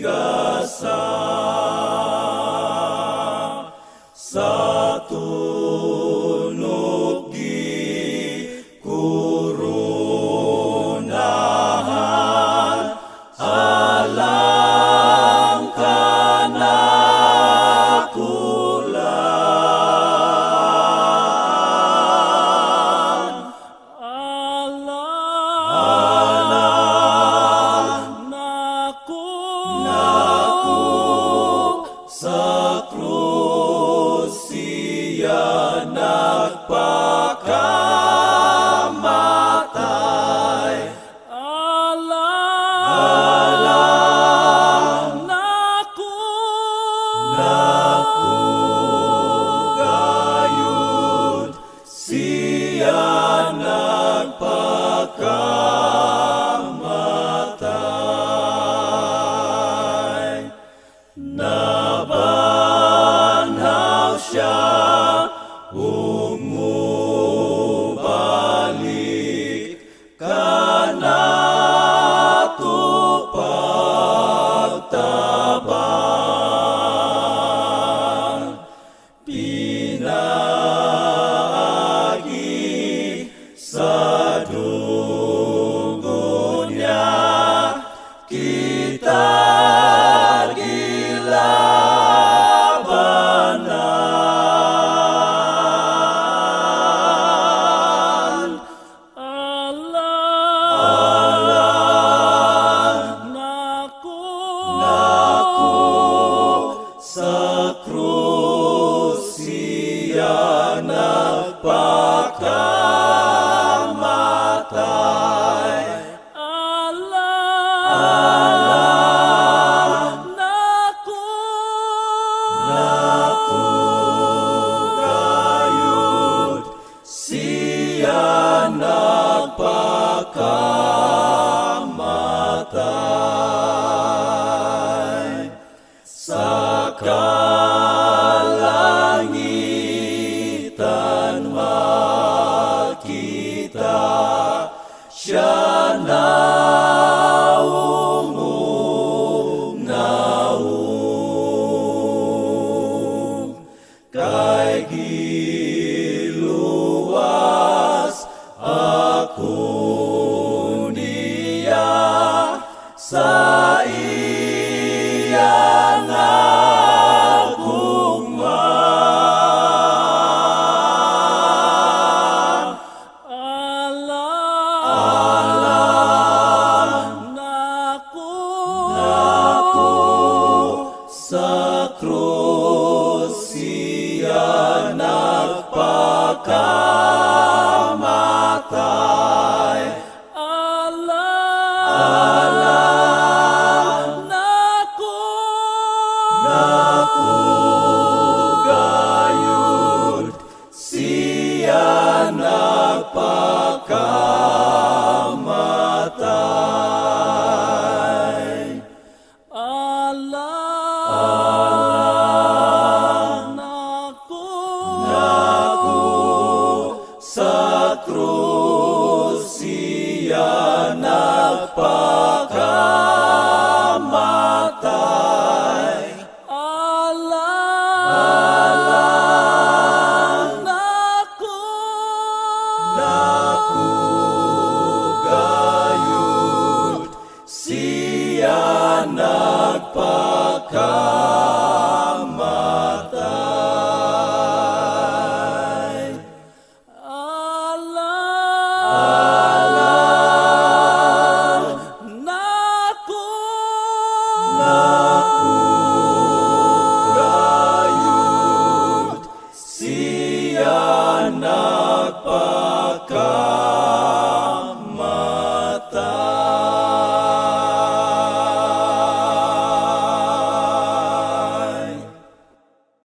gasa sa tunog kurunahan alang kanakulan alang naku sa krus siya nagpakamatay alang naku gayud siya nagpakamatay nabanhaw siya umubalik kanato pagtabang pinaagi sa dugo niya kita gilabanan alang naku sa krus siya nagpakamatay alang naku gayud siya nagpakamatay sa kalangitan makita siya naung kay giluwas ako niya sa iyang agugma alang naku sa krus siya nagpakamatay alang naku gayud siya nagpakamatay alang naku sa krus siya nagpakamatay alang naku gayud siya nagpakamatay alang naku gayud siya nagpakamatay